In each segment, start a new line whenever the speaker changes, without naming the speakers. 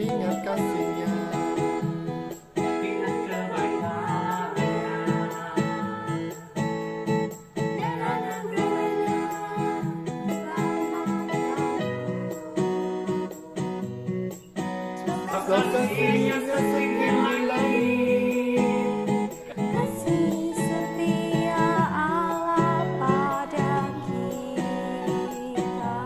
ingat kasihnya.
Ingat
Aku kasihnya semakin hilang.
Kasih setia Allah pada kita.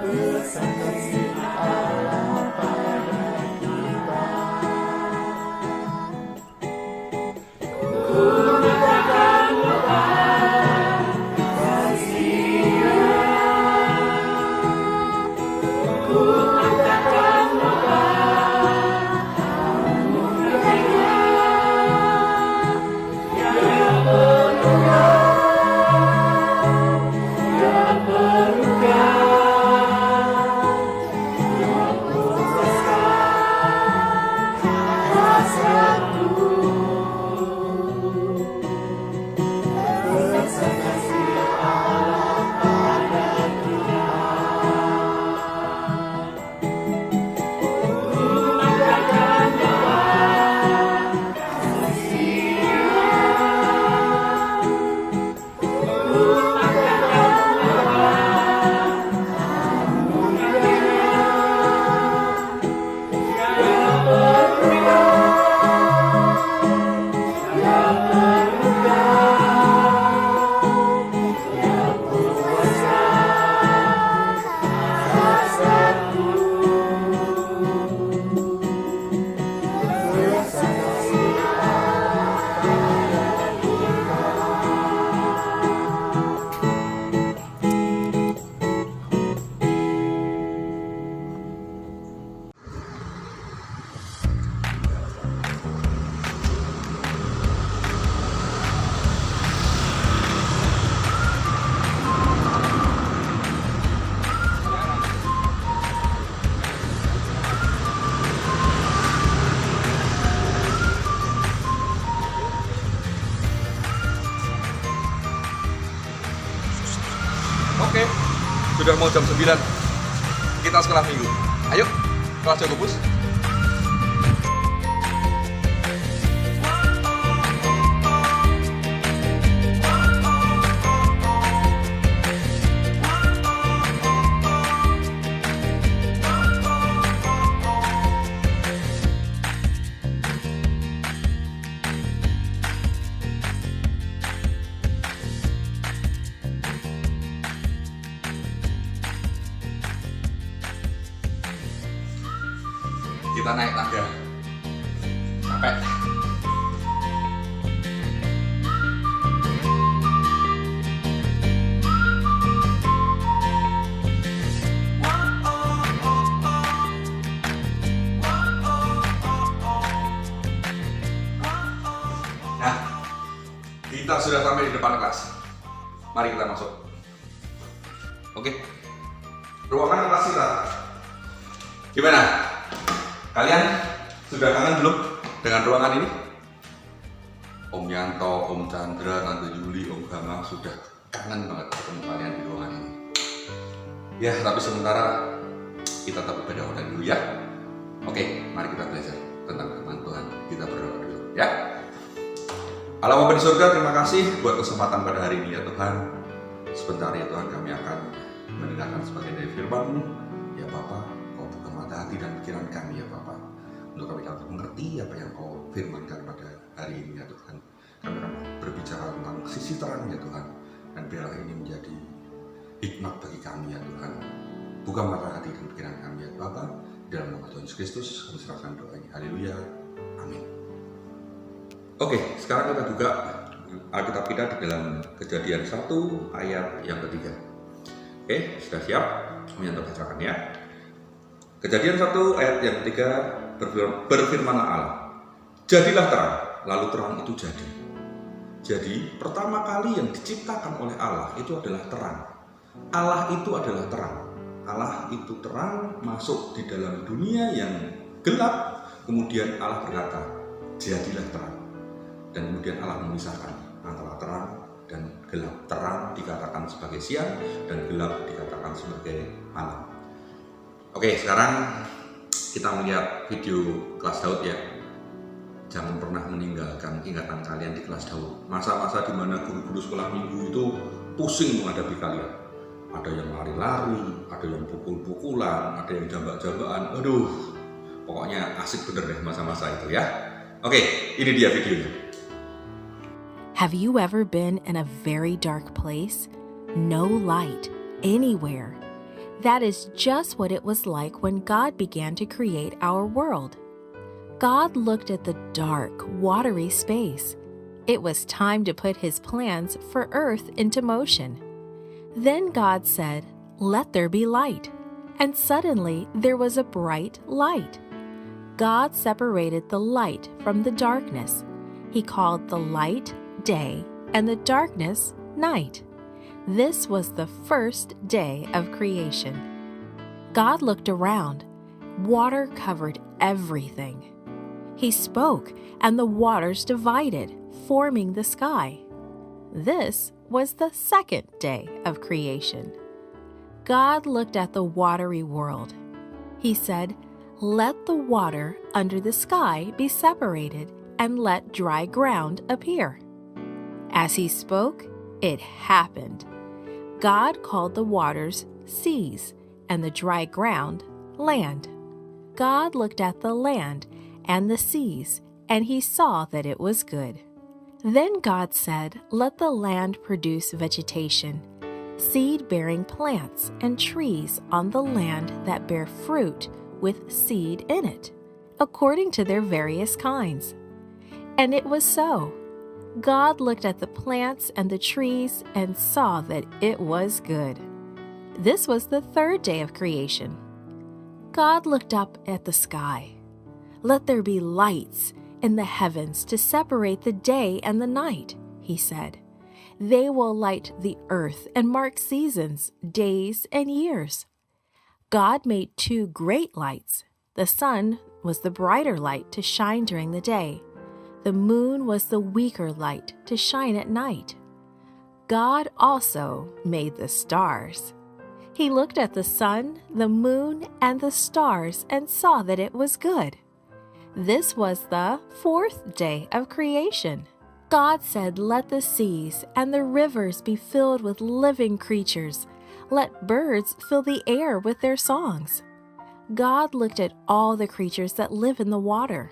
Rasa kasih Allah pada kita. Ku takkan lupa kasihnya. Ku takkan lupa anugerahnya. Yang berubah, yang berubah, yang memuaskan rasaku. Rasa kasih Allah pada kita. Ku takkan lupa kasihnya. Ku takkan lupa anugerahnya. Yang berubah, yang memuaskan rasaku. Rasa kasih Allah pada kita.
Oke, sudah mau jam 9. Kita sekolah minggu. Ayo, kelas Jogobus. Kita naik tangga. Capek. Nah, kita sudah sampai di depan kelas. Mari kita masuk. Oke. Ruangan kelas kita. Gimana? Kalian sudah kangen belum dengan ruangan ini? Om Yanto, Om Chandra, Tante Yuli, Om Gama sudah kangen banget ketemu kalian di ruangan ini. Ya, tapi sementara kita tetap ibadah online dulu ya. Oke, mari kita belajar tentang firman Tuhan. Kita berdoa dulu ya. Allah Bapa di surga, terima kasih buat kesempatan pada hari ini ya Tuhan. Sebentar ya Tuhan, kami akan mendengarkan sebagian dari firman-Mu. Ya Bapa, Kau buka mata hati dan pikiran kami ya Bapa, untuk kami dapat mengerti apa yang Kau firmankan pada hari ini ya Tuhan. Kami akan berbicara tentang sisi terang ya Tuhan, dan biarlah ini menjadi hikmat bagi kami ya Tuhan. Buka mata hati dan pikiran kami ya Bapa. Dalam nama Tuhan Yesus Kristus kami serahkan doa ini. Haleluya, amin. Oke, sekarang kita buka Alkitab kita di dalam Kejadian 1 ayat yang ketiga. Oke, sudah siap? Kami yang bacakan ya. Kejadian 1 ayat yang ketiga, berfirmanlah Allah, jadilah terang, lalu terang itu jadi. Jadi pertama kali yang diciptakan oleh Allah itu adalah terang. Allah itu adalah terang. Allah itu terang masuk di dalam dunia yang gelap. Kemudian Allah berkata, jadilah terang. Dan kemudian Allah memisahkan antara terang dan gelap. Terang dikatakan sebagai siang dan gelap dikatakan sebagai malam. Oke, sekarang kita melihat video kelas Daud ya, jangan pernah meninggalkan ingatan kalian di kelas Daud. Masa-masa di mana guru-guru sekolah minggu itu pusing menghadapi kalian. Ada yang lari-lari, ada yang pukul-pukulan, ada yang jambak-jambakan. Aduh, pokoknya asik bener deh masa-masa itu ya. Oke, ini dia videonya.
Have you ever been in a very dark place? No light anywhere. That is just what it was like when God began to create our world. God looked at the dark, watery space. It was time to put his plans for earth into motion. Then God said, "Let there be light." And suddenly there was a bright light. God separated the light from the darkness. He called the light day and the darkness night. This was the first day of creation. God looked around. Water covered everything. He spoke, and the waters divided, forming the sky. This was the second day of creation. God looked at the watery world. He said, "Let the water under the sky be separated, and let dry ground appear." As he spoke, it happened. God called the waters seas, and the dry ground land. God looked at the land and the seas, and he saw that it was good. Then God said, "Let the land produce vegetation, seed-bearing plants and trees on the land that bear fruit with seed in it, according to their various kinds." And it was so. God looked at the plants and the trees and saw that it was good. This was the third day of creation. God looked up at the sky. "Let there be lights in the heavens to separate the day and the night," he said. "They will light the earth and mark seasons, days, and years." God made 2 great lights. The sun was the brighter light to shine during the day. The moon was the weaker light to shine at night. God also made the stars. He looked at the sun, the moon, and the stars and saw that it was good. This was the 4th day of creation. God said, "Let the seas and the rivers be filled with living creatures. Let birds fill the air with their songs." God looked at all the creatures that live in the water.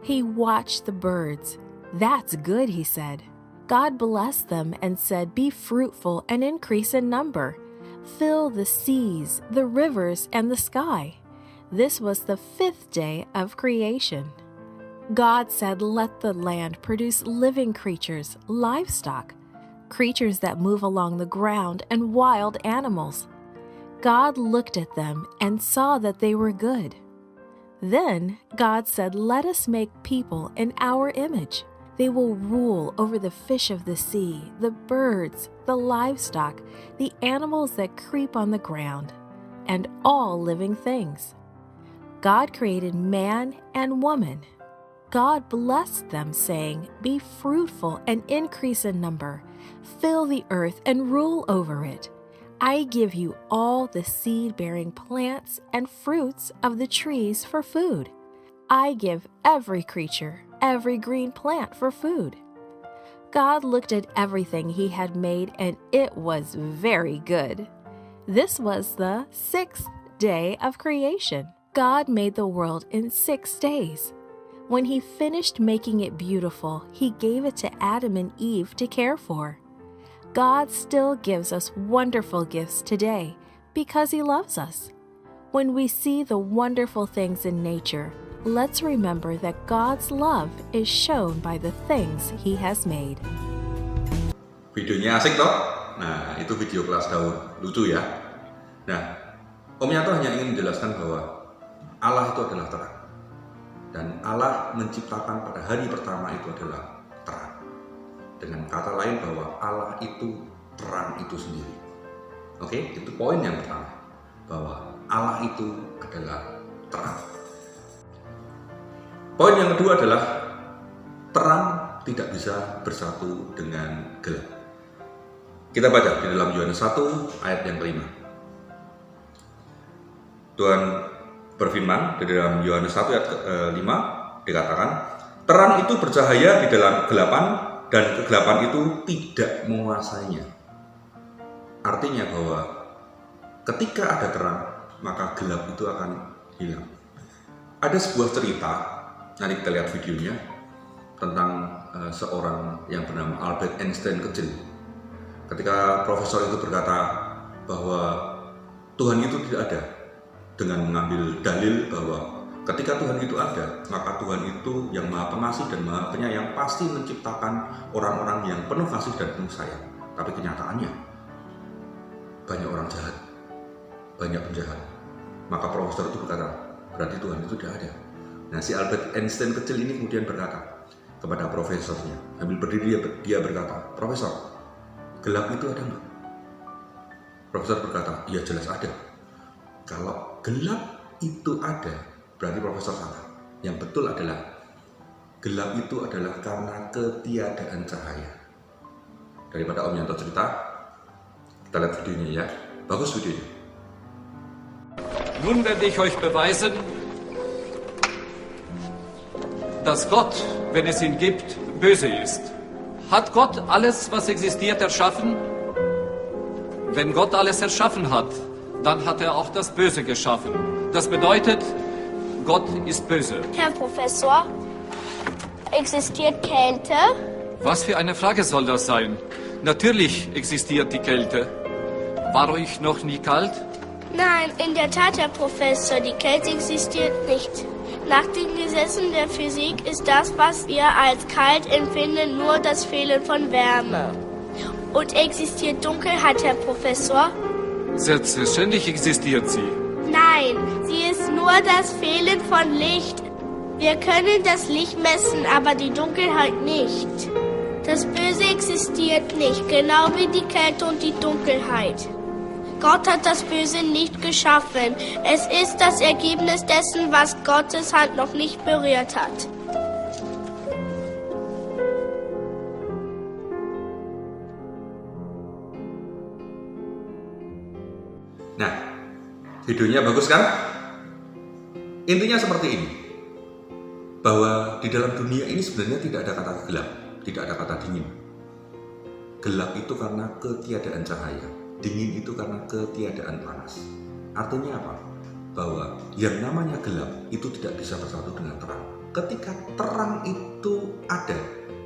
He watched the birds. "That's good," he said. God blessed them and said, "Be fruitful and increase in number. Fill the seas, the rivers, and the sky." This was the 5th day of creation. God said, "Let the land produce living creatures, livestock, creatures that move along the ground, and wild animals." God looked at them and saw that they were good. Then God said, "Let us make people in our image. They will rule over the fish of the sea, the birds, the livestock, the animals that creep on the ground, and all living things." God created man and woman. God blessed them, saying, "Be fruitful and increase in number. Fill the earth and rule over it. I give you all the seed-bearing plants and fruits of the trees for food. I give every creature, every green plant for food." God looked at everything he had made, and it was very good. This was the 6th day of creation. God made the world in 6 days. When he finished making it beautiful, he gave it to Adam and Eve to care for. God still gives us wonderful gifts today because he loves us. When we see the wonderful things in nature, let's remember that God's love is shown by the things he has made.
Videonya asik toh? Nah, itu video kelas Daud. Lucu ya? Nah, Om Yanto hanya ingin menjelaskan bahwa Allah itu adalah terang. Dan Allah menciptakan pada hari pertama itu adalah terang. Dengan kata lain bahwa Allah itu terang itu sendiri. Oke, itu poin yang pertama. Bahwa Allah itu adalah terang. Poin yang kedua adalah terang tidak bisa bersatu dengan gelap. Kita baca di dalam Yohanes 1 ayat yang kelima. Tuhan berfirman di dalam Yohanes 1 ayat 5 dikatakan, terang itu bercahaya di dalam kegelapan dan kegelapan itu tidak menguasainya. Artinya bahwa ketika ada terang, maka gelap itu akan hilang. Ada sebuah cerita, nanti kita lihat videonya, tentang seorang yang bernama Albert Einstein kecil. Ketika profesor itu berkata bahwa Tuhan itu tidak ada, dengan mengambil dalil bahwa ketika Tuhan itu ada, maka Tuhan itu yang Maha Pengasih dan Maha Penyayang pasti menciptakan orang-orang yang penuh kasih dan penuh sayang. Tapi kenyataannya banyak orang jahat, banyak penjahat. Maka profesor itu berkata, berarti Tuhan itu tidak ada. Nah, si Albert Einstein kecil ini kemudian berkata kepada profesornya, sambil berdiri dia berkata, "Profesor, gelap itu ada nggak?" Profesor berkata, "Ya jelas ada." Kalau gelap itu ada, berarti profesor salah. Yang betul adalah gelap itu adalah karena ketiadaan cahaya. Daripada Om Yanto cerita, kita lihat videonya ya. Bagus videonya.
Nun werde ich euch beweisen, dass Gott, wenn es ihn gibt, böse ist. Hat Gott alles, was existiert, erschaffen? Wenn Gott alles erschaffen hat, dann hat er auch das Böse geschaffen. Das bedeutet, Gott ist böse.
Herr Professor, existiert Kälte?
Was für eine Frage soll das sein? Natürlich existiert die Kälte. War euch noch nie kalt?
Nein, in der Tat, Herr Professor, die Kälte existiert nicht. Nach den Gesetzen der Physik ist das, was wir als kalt empfinden, nur das Fehlen von Wärme. Und existiert Dunkelheit, Herr Professor?
Selbstverständlich existiert sie.
Nein, sie ist nur das Fehlen von Licht. Wir können das Licht messen, aber die Dunkelheit nicht. Das Böse existiert nicht, genau wie die Kälte und die Dunkelheit. Gott hat das Böse nicht geschaffen. Es ist das Ergebnis dessen, was Gottes Hand noch nicht berührt hat.
Nah, videonya bagus kan? Intinya seperti ini, bahwa di dalam dunia ini sebenarnya tidak ada kata gelap, tidak ada kata dingin. Gelap itu karena ketiadaan cahaya, dingin itu karena ketiadaan panas. Artinya apa? Bahwa yang namanya gelap itu tidak bisa bersatu dengan terang. Ketika terang itu ada,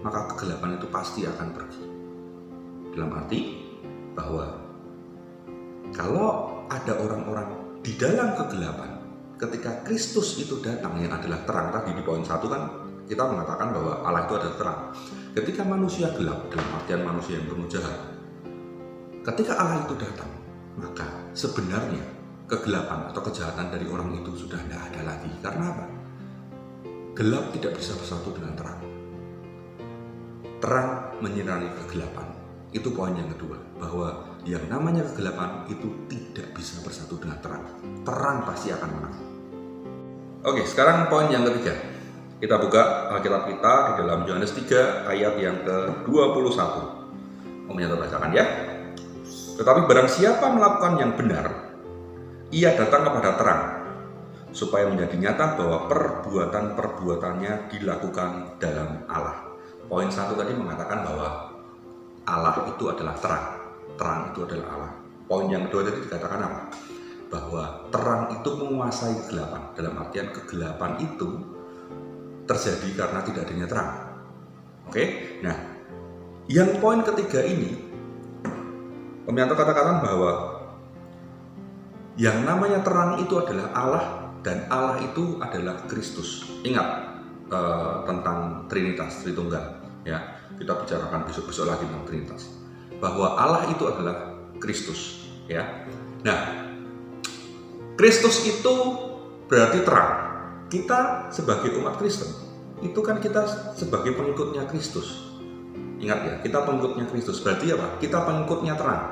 maka kegelapan itu pasti akan pergi. Dalam arti bahwa kalau ada orang-orang di dalam kegelapan, ketika Kristus itu datang yang adalah terang, tadi di poin 1 kan kita mengatakan bahwa Allah itu adalah terang. Ketika manusia gelap, dalam artian manusia yang penuh jahat, ketika Allah itu datang, maka sebenarnya kegelapan atau kejahatan dari orang itu sudah tidak ada lagi. Karena apa? Gelap tidak bisa bersatu dengan terang. Terang menyinari kegelapan. Itu poin yang kedua, bahwa yang namanya kegelapan itu tidak bisa bersatu dengan terang. Terang pasti akan menang. Oke, sekarang poin yang ketiga. Kita buka Alkitab kita di dalam Yohanes 3 ayat yang ke-21. Om Yanto bacakan ya. Tetapi barang siapa melakukan yang benar, ia datang kepada terang, supaya menjadi nyata bahwa perbuatan-perbuatannya dilakukan dalam Allah. Poin 1 tadi mengatakan bahwa Allah itu adalah terang, terang itu adalah Allah. Poin yang kedua tadi dikatakan apa? Bahwa terang itu menguasai kegelapan. Dalam artian kegelapan itu terjadi karena tidak adanya terang. Oke, nah yang poin ketiga ini, Om Yanto katakan bahwa yang namanya terang itu adalah Allah dan Allah itu adalah Kristus. Ingat tentang Trinitas, Tritunggal ya. Kita bicarakan besok-besok lagi tentang Trinitas. Bahwa Allah itu adalah Kristus, ya. Nah, Kristus itu berarti terang. Kita sebagai umat Kristen, itu kan kita sebagai pengikutnya Kristus. Ingat ya, kita pengikutnya Kristus. Berarti apa? Kita pengikutnya terang.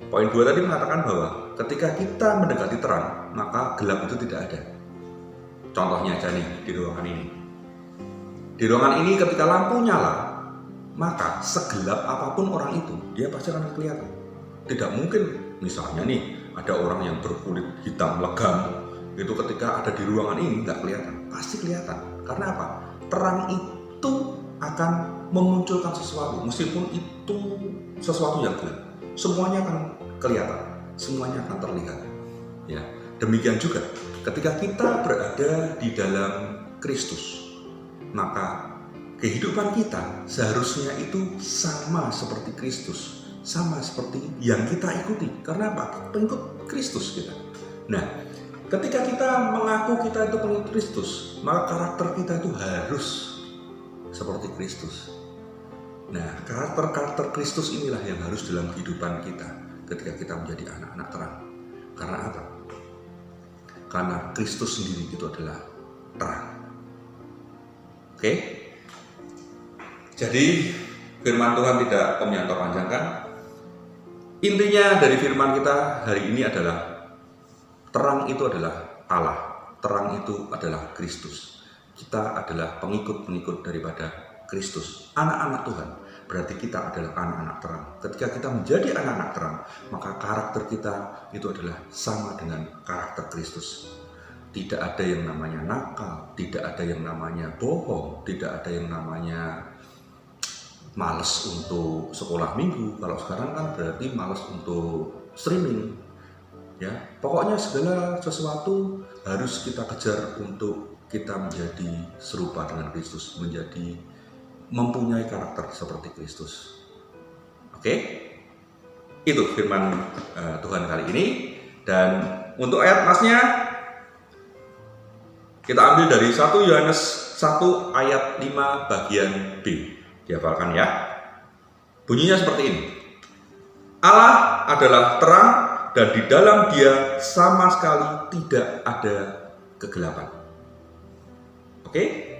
Poin 2 tadi mengatakan bahwa ketika kita mendekati terang, maka gelap itu tidak ada. Contohnya aja nih di ruangan ini. Di ruangan ini ketika lampu nyala, maka segelap apapun orang itu, dia pasti akan kelihatan. Tidak mungkin misalnya nih ada orang yang berkulit hitam legam itu ketika ada di ruangan ini nggak kelihatan, pasti kelihatan. Karena apa? Terang itu akan memunculkan sesuatu, meskipun itu sesuatu yang gelap, semuanya akan kelihatan, semuanya akan terlihat. Ya, demikian juga ketika kita berada di dalam Kristus, maka kehidupan kita seharusnya itu sama seperti Kristus, sama seperti yang kita ikuti. Karena apa? Pengikut Kristus kita. Nah, ketika kita mengaku kita itu pengikut Kristus, maka karakter kita itu harus seperti Kristus. Nah, karakter Kristus inilah yang harus dalam kehidupan kita ketika kita menjadi anak-anak terang. Karena apa? Karena Kristus sendiri itu adalah terang. Oke? Jadi firman Tuhan tidak Om Yanto panjangkan. Intinya dari firman kita hari ini adalah terang itu adalah Allah. Terang itu adalah Kristus. Kita adalah pengikut-pengikut daripada Kristus. Anak-anak Tuhan. Berarti kita adalah anak-anak terang. Ketika kita menjadi anak-anak terang, maka karakter kita itu adalah sama dengan karakter Kristus. Tidak ada yang namanya nakal, tidak ada yang namanya bohong, tidak ada yang namanya males untuk sekolah minggu. Kalau sekarang kan berarti males untuk streaming. Ya, pokoknya segala sesuatu harus kita kejar untuk kita menjadi serupa dengan Kristus, menjadi mempunyai karakter seperti Kristus. Oke? Itu firman Tuhan kali ini. Dan untuk ayat masnya kita ambil dari 1 Yohanes 1 ayat 5 bagian B. Dihafalkan ya. Bunyinya seperti ini. Allah adalah terang dan di dalam Dia sama sekali tidak ada kegelapan. Oke?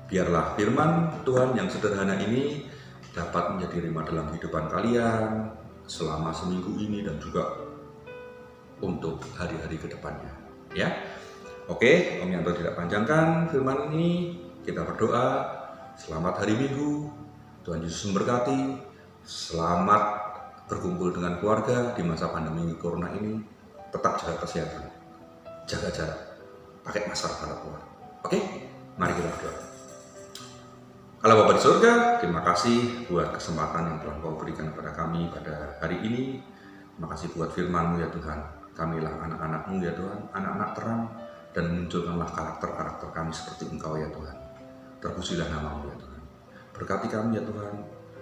Biarlah firman Tuhan yang sederhana ini dapat menjadi rema dalam kehidupan kalian selama seminggu ini dan juga untuk hari-hari ke depannya. Ya. Oke, Om Yanto tidak panjangkan firman ini. Kita berdoa. Selamat hari Minggu. Tuhan Yesus memberkati. Selamat berkumpul dengan keluarga di masa pandemi corona ini. Tetap jaga kesehatan. Jaga jarak. Pakai masker kalau keluar. Oke? Mari kita berdoa. Allah Bapa di surga, terima kasih buat kesempatan yang telah Kau berikan kepada kami pada hari ini. Terima kasih buat firman-Mu ya Tuhan. Kamilah anak-anak-Mu ya Tuhan, anak-anak terang, dan munculkanlah karakter-karakter kami seperti Engkau ya Tuhan. Terpujilah nama-Mu ya Tuhan. Berkati kami ya Tuhan,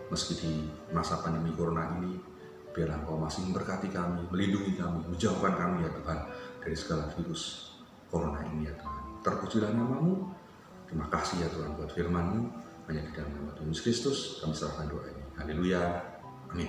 meski di masa pandemi corona ini, biarlah Engkau masih memberkati kami, melindungi kami, menjauhkan kami ya Tuhan dari segala virus corona ini ya Tuhan. Terpujilah nama-Mu. Terima kasih ya Tuhan buat firman-Mu. Hanya di dalam nama Tuhan Yesus Kristus kami serahkan doa ini. Haleluya. Amin.